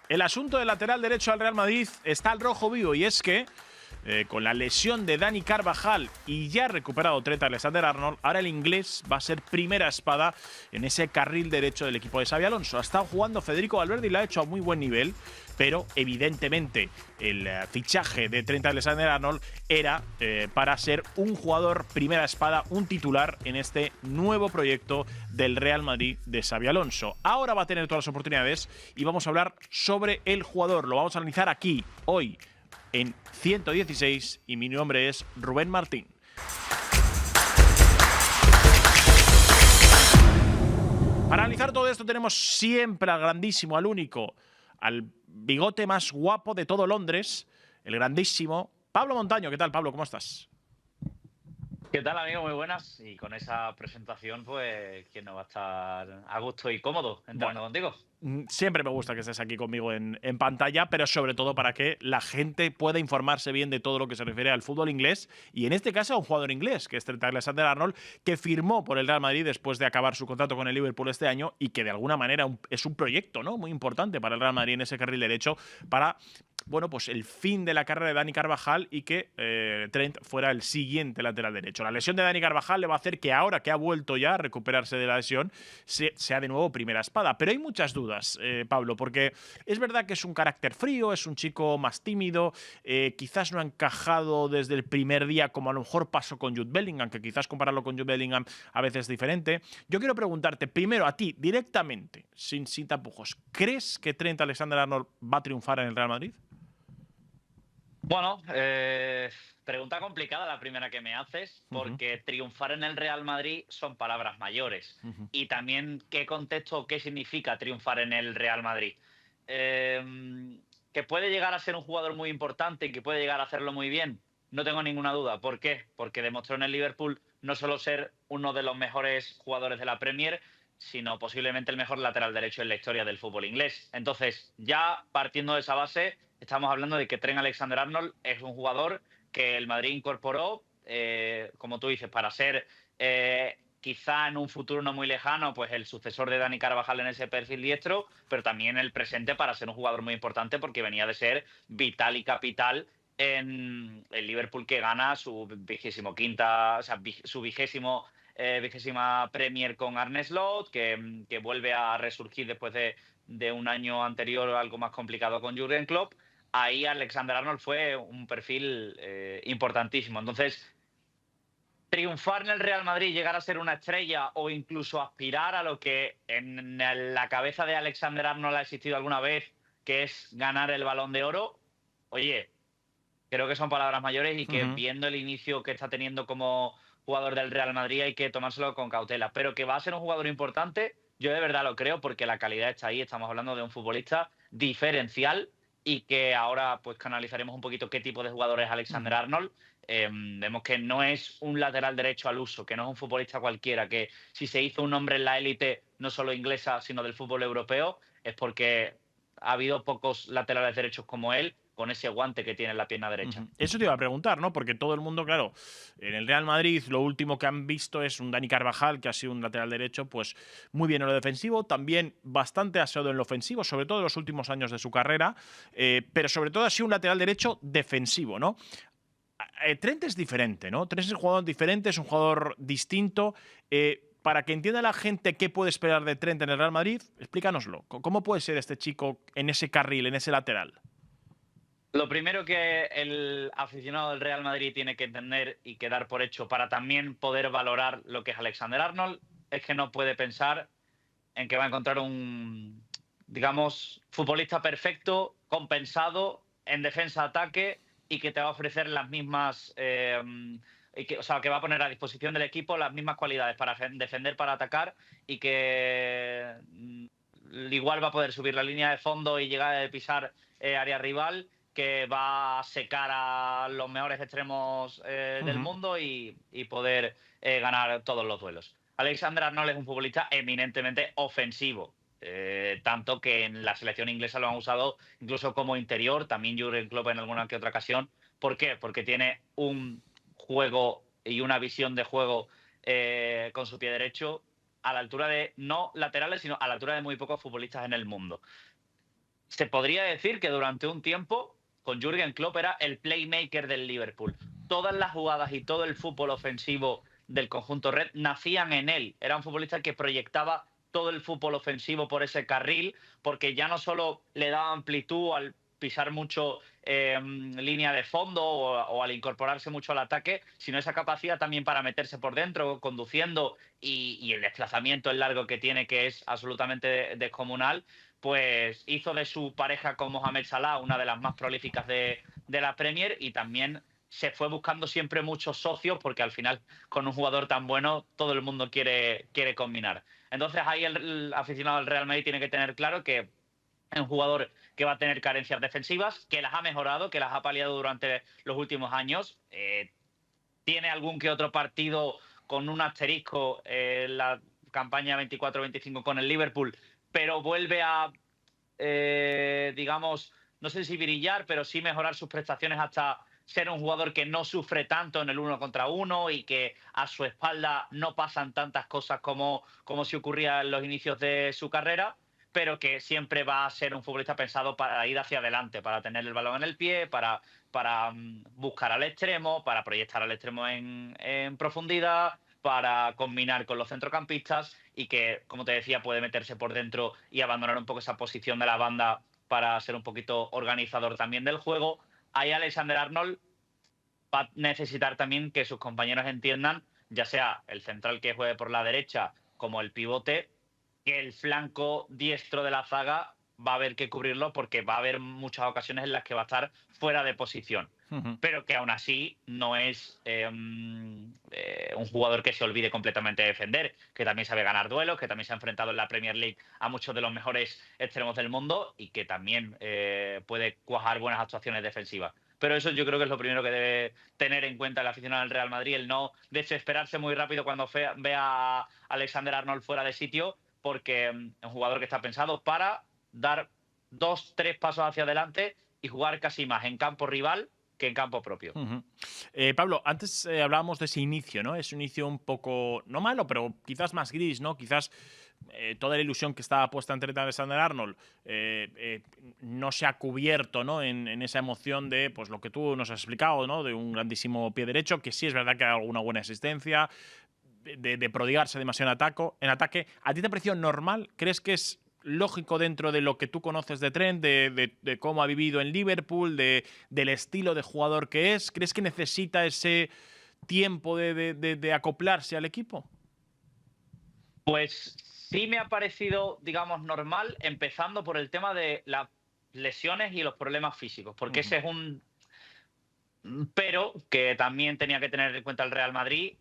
El asunto del lateral derecho al Real Madrid está al rojo vivo y es que con la lesión de Dani Carvajal y ya recuperado Trent Alexander-Arnold, ahora el inglés va a ser primera espada en ese carril derecho del equipo de Xabi Alonso. Ha estado jugando Federico Valverde y lo ha hecho a muy buen nivel, pero evidentemente el fichaje de Trent Alexander-Arnold era para ser un jugador primera espada, un titular en este nuevo proyecto del Real Madrid de Xabi Alonso. Ahora va a tener todas las oportunidades y vamos a hablar sobre el jugador. Lo vamos a analizar aquí, hoy, en 116, y mi nombre es Rubén Martín. Para analizar todo esto tenemos siempre al grandísimo, al único, al bigote más guapo de todo Londres, el grandísimo Pablo Montaño. ¿Qué tal, Pablo? ¿Cómo estás? ¿Qué tal, amigo? Muy buenas. Y con esa presentación, pues, ¿quién no va a estar a gusto y cómodo entrando contigo? Siempre me gusta que estés aquí conmigo en pantalla, pero sobre todo para que la gente pueda informarse bien de todo lo que se refiere al fútbol inglés y en este caso a un jugador inglés, que es Trent Alexander-Arnold, que firmó por el Real Madrid después de acabar su contrato con el Liverpool este año y que de alguna manera es un proyecto, ¿no?, muy importante para el Real Madrid en ese carril derecho para, bueno, pues el fin de la carrera de Dani Carvajal y que Trent fuera el siguiente lateral derecho. La lesión de Dani Carvajal le va a hacer que ahora que ha vuelto ya a recuperarse de la lesión sea de nuevo primera espada, pero hay muchas dudas, Pablo, porque es verdad que es un carácter frío, es un chico más tímido, quizás no ha encajado desde el primer día como a lo mejor pasó con Jude Bellingham, que quizás compararlo con Jude Bellingham a veces es diferente. Yo quiero preguntarte primero a ti, directamente, sin tapujos, ¿crees que Trent Alexander-Arnold va a triunfar en el Real Madrid? Bueno, pregunta complicada la primera que me haces, porque triunfar en el Real Madrid son palabras mayores. Y también, ¿qué contexto, qué significa triunfar en el Real Madrid? Que puede llegar a ser un jugador muy importante y que puede llegar a hacerlo muy bien, no tengo ninguna duda. ¿Por qué? Porque demostró en el Liverpool no solo ser uno de los mejores jugadores de la Premier, sino posiblemente el mejor lateral derecho en la historia del fútbol inglés. Entonces, ya partiendo de esa base, estamos hablando de que Trent Alexander-Arnold es un jugador que el Madrid incorporó, como tú dices, para ser quizá en un futuro no muy lejano, pues el sucesor de Dani Carvajal en ese perfil diestro, pero también el presente para ser un jugador muy importante porque venía de ser vital y capital en el Liverpool, que gana su 25ª, o sea, su vigésima Premier con Arne Slot, que vuelve a resurgir después de un año anterior algo más complicado con Jürgen Klopp. Ahí Alexander-Arnold fue un perfil importantísimo. Entonces, triunfar en el Real Madrid, llegar a ser una estrella o incluso aspirar a lo que en la cabeza de Alexander-Arnold ha existido alguna vez, que es ganar el Balón de Oro, oye, creo que son palabras mayores y que viendo el inicio que está teniendo como jugador del Real Madrid hay que tomárselo con cautela. Pero que va a ser un jugador importante, yo de verdad lo creo, porque la calidad está ahí. Estamos hablando de un futbolista diferencial y que ahora pues canalizaremos un poquito qué tipo de jugador es Alexander-Arnold. Vemos que no es un lateral derecho al uso, que no es un futbolista cualquiera, que si se hizo un nombre en la élite no solo inglesa, sino del fútbol europeo, es porque ha habido pocos laterales derechos como él, con ese guante que tiene en la pierna derecha. Eso te iba a preguntar, ¿no? Porque todo el mundo, claro, en el Real Madrid lo último que han visto es un Dani Carvajal, que ha sido un lateral derecho, pues muy bien en lo defensivo, también bastante aseado en lo ofensivo, sobre todo en los últimos años de su carrera, pero sobre todo ha sido un lateral derecho defensivo, ¿no? Trent es diferente, ¿no? Trent es un jugador diferente, es un jugador distinto. Para que entienda la gente qué puede esperar de Trent en el Real Madrid, explícanoslo. ¿Cómo puede ser este chico en ese carril, en ese lateral? Lo primero que el aficionado del Real Madrid tiene que entender y que dar por hecho para también poder valorar lo que es Alexander-Arnold es que no puede pensar en que va a encontrar un, digamos, futbolista perfecto, compensado en defensa-ataque y que te va a ofrecer las mismas, o sea, que va a poner a disposición del equipo las mismas cualidades para defender, para atacar, y que igual va a poder subir la línea de fondo y llegar a pisar área rival, que va a secar a los mejores extremos del mundo y poder ganar todos los duelos. Alexander-Arnold es un futbolista eminentemente ofensivo, tanto que en la selección inglesa lo han usado incluso como interior, también Jürgen Klopp en alguna que otra ocasión. ¿Por qué? Porque tiene un juego y una visión de juego con su pie derecho a la altura de, no laterales, sino a la altura de muy pocos futbolistas en el mundo. se podría decir que durante un tiempo con Jürgen Klopp era el playmaker del Liverpool. Todas las jugadas y todo el fútbol ofensivo del conjunto red nacían en él. Era un futbolista que proyectaba todo el fútbol ofensivo por ese carril, porque ya no solo le daba amplitud al pisar mucho línea de fondo o al incorporarse mucho al ataque, sino esa capacidad también para meterse por dentro, conduciendo y el desplazamiento en largo que tiene, que es absolutamente descomunal, pues hizo de su pareja con Mohamed Salah una de las más prolíficas de la Premier, y también se fue buscando siempre muchos socios, porque al final con un jugador tan bueno todo el mundo quiere combinar. Entonces ahí el aficionado del Real Madrid tiene que tener claro que es un jugador que va a tener carencias defensivas, que las ha mejorado, que las ha paliado durante los últimos años. Tiene algún que otro partido con un asterisco en la campaña 24-25 con el Liverpool, pero vuelve a, digamos, no sé si brillar, pero sí mejorar sus prestaciones hasta ser un jugador que no sufre tanto en el 1 contra 1 y que a su espalda no pasan tantas cosas como si ocurría en los inicios de su carrera, pero que siempre va a ser un futbolista pensado para ir hacia adelante, para tener el balón en el pie, para buscar al extremo, para proyectar al extremo en profundidad, para combinar con los centrocampistas, y que, como te decía, puede meterse por dentro y abandonar un poco esa posición de la banda para ser un poquito organizador también del juego. Ahí Alexander-Arnold va a necesitar también que sus compañeros entiendan, ya sea el central que juegue por la derecha como el pivote, que el flanco diestro de la zaga va a haber que cubrirlo, porque va a haber muchas ocasiones en las que va a estar fuera de posición. Pero que aún así no es un jugador que se olvide completamente de defender, que también sabe ganar duelos, que también se ha enfrentado en la Premier League a muchos de los mejores extremos del mundo, y que también puede cuajar buenas actuaciones defensivas. Pero eso yo creo que es lo primero que debe tener en cuenta el aficionado del Real Madrid, el no desesperarse muy rápido cuando vea a Alexander-Arnold fuera de sitio, porque es un jugador que está pensado para dar 2-3 pasos hacia adelante y jugar casi más en campo rival que en campo propio. Pablo, antes hablábamos de ese inicio, ¿no? Ese inicio un poco, no malo, pero quizás más gris, ¿no? Quizás toda la ilusión que estaba puesta en Trent Alexander-Arnold no se ha cubierto, ¿no? En esa emoción de, pues lo que tú nos has explicado, ¿no? De un grandísimo pie derecho, que sí es verdad que ha alguna buena asistencia, de prodigarse demasiado en ataque. ¿A ti te pareció normal? ¿Crees que es lógico dentro de lo que tú conoces de Trent, de cómo ha vivido en Liverpool, del estilo de jugador que es? ¿Crees que necesita ese tiempo de acoplarse al equipo? Pues sí me ha parecido, digamos, normal, empezando por el tema de las lesiones y los problemas físicos, porque ese es un pero que también tenía que tener en cuenta el Real Madrid,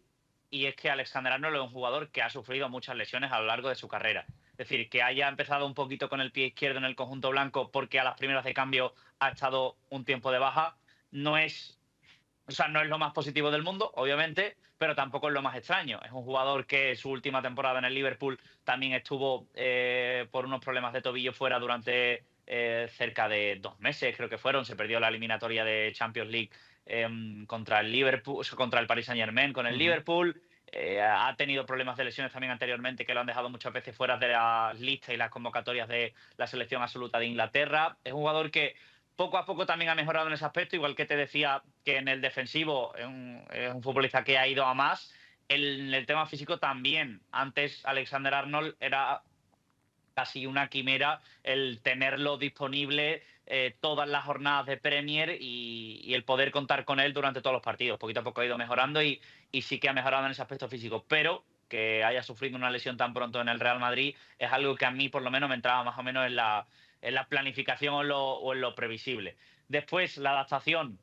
y es que Alexander-Arnold es un jugador que ha sufrido muchas lesiones a lo largo de su carrera. Es decir, que haya empezado un poquito con el pie izquierdo en el conjunto blanco porque a las primeras de cambio ha estado un tiempo de baja, no es, o sea, no es lo más positivo del mundo, obviamente, pero tampoco es lo más extraño. Es un jugador que su última temporada en el Liverpool también estuvo por unos problemas de tobillo fuera durante cerca de 2 meses, creo que fueron. Se perdió la eliminatoria de Champions League contra el Liverpool, contra el Paris Saint-Germain con el Liverpool. Ha tenido problemas de lesiones también anteriormente, que lo han dejado muchas veces fuera de las listas y las convocatorias de la selección absoluta de Inglaterra. Es un jugador que poco a poco también ha mejorado en ese aspecto, igual que te decía que en el defensivo es un futbolista que ha ido a más. En el tema físico también. Antes Alexander-Arnold era casi una quimera el tenerlo disponible todas las jornadas de Premier y el poder contar con él durante todos los partidos. Poquito a poco ha ido mejorando y sí que ha mejorado en ese aspecto físico, pero que haya sufrido una lesión tan pronto en el Real Madrid es algo que a mí por lo menos me entraba más o menos en la planificación o en lo previsible. Después, la adaptación.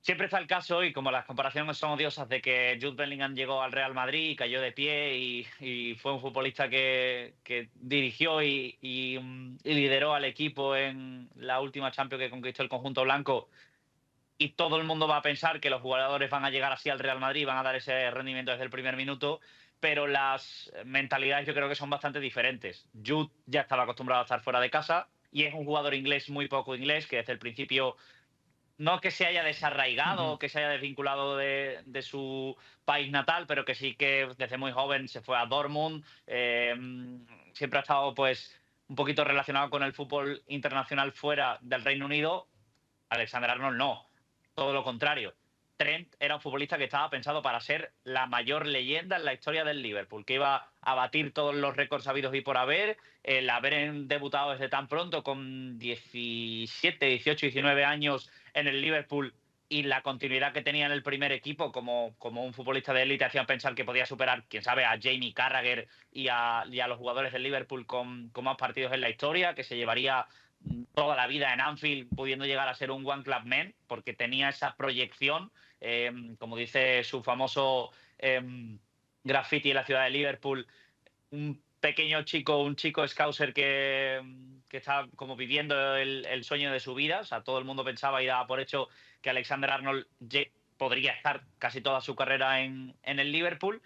Siempre está el caso, y como las comparaciones son odiosas, de que Jude Bellingham llegó al Real Madrid y cayó de pie y fue un futbolista que dirigió y lideró al equipo en la última Champions que conquistó el conjunto blanco, y todo el mundo va a pensar que los jugadores van a llegar así al Real Madrid, van a dar ese rendimiento desde el primer minuto, pero las mentalidades yo creo que son bastante diferentes. Jude ya estaba acostumbrado a estar fuera de casa y es un jugador inglés muy poco inglés, que desde el principio no que se haya desarraigado o que se haya desvinculado de su país natal, pero que sí que desde muy joven se fue a Dortmund. Siempre ha estado pues un poquito relacionado con el fútbol internacional fuera del Reino Unido, Alexander-Arnold no, todo lo contrario. Trent era un futbolista que estaba pensado para ser la mayor leyenda en la historia del Liverpool, que iba a batir todos los récords habidos y por haber, el haber debutado desde tan pronto, con 17, 18, 19 años en el Liverpool, y la continuidad que tenía en el primer equipo como un futbolista de élite hacían pensar que podía superar, quién sabe, a Jamie Carragher y a los jugadores del Liverpool con más partidos en la historia, que se llevaría toda la vida en Anfield pudiendo llegar a ser un one club man, porque tenía esa proyección, como dice su famoso graffiti en la ciudad de Liverpool, un pequeño chico, un chico scouser que está como viviendo el sueño de su vida. O sea, todo el mundo pensaba y daba por hecho que Alexander-Arnold podría estar casi toda su carrera en el Liverpool,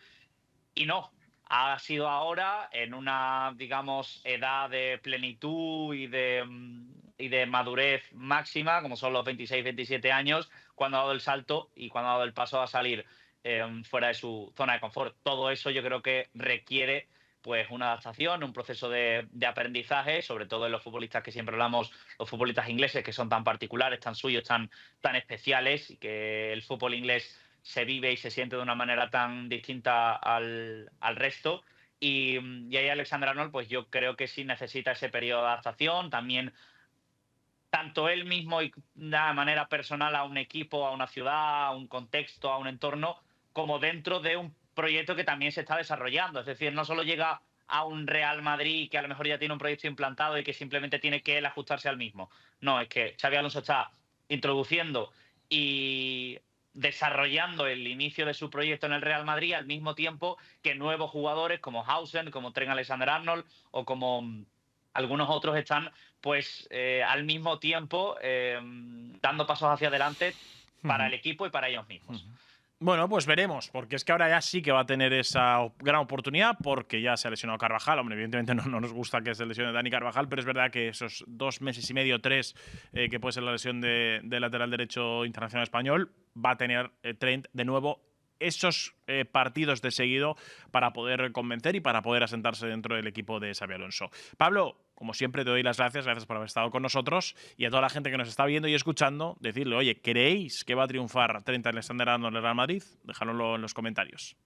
y no. Ha sido ahora, en una, digamos, edad de plenitud y de madurez máxima, como son los 26, 27 años, cuando ha dado el salto y cuando ha dado el paso a salir fuera de su zona de confort. Todo eso yo creo que requiere pues una adaptación, un proceso de aprendizaje, sobre todo en los futbolistas que siempre hablamos, los futbolistas ingleses, que son tan particulares, tan suyos, tan especiales, y que el fútbol inglés se vive y se siente de una manera tan distinta al resto. Y ahí Alexander-Arnold, pues yo creo que sí necesita ese periodo de adaptación, también tanto él mismo y de manera personal a un equipo, a una ciudad, a un contexto, a un entorno, como dentro de un proyecto que también se está desarrollando. Es decir, no solo llega a un Real Madrid que a lo mejor ya tiene un proyecto implantado y que simplemente tiene que él ajustarse al mismo. No, es que Xabi Alonso está introduciendo y desarrollando el inicio de su proyecto en el Real Madrid al mismo tiempo que nuevos jugadores como Hausen, como Trent Alexander-Arnold o como algunos otros están pues al mismo tiempo dando pasos hacia adelante para el equipo y para ellos mismos. Bueno, pues veremos, porque es que ahora ya sí que va a tener esa gran oportunidad, porque ya se ha lesionado Carvajal. Hombre, evidentemente no nos gusta que se lesione Dani Carvajal, pero es verdad que esos 2 meses y medio, 3, que puede ser la lesión de lateral derecho internacional español, va a tener Trent de nuevo esos partidos de seguido para poder convencer y para poder asentarse dentro del equipo de Xabi Alonso. Pablo, como siempre te doy las gracias por haber estado con nosotros, y a toda la gente que nos está viendo y escuchando, decirle, oye, ¿creéis que va a triunfar Trent Alexander-Arnold en el Real Madrid? Dejadlo en los comentarios.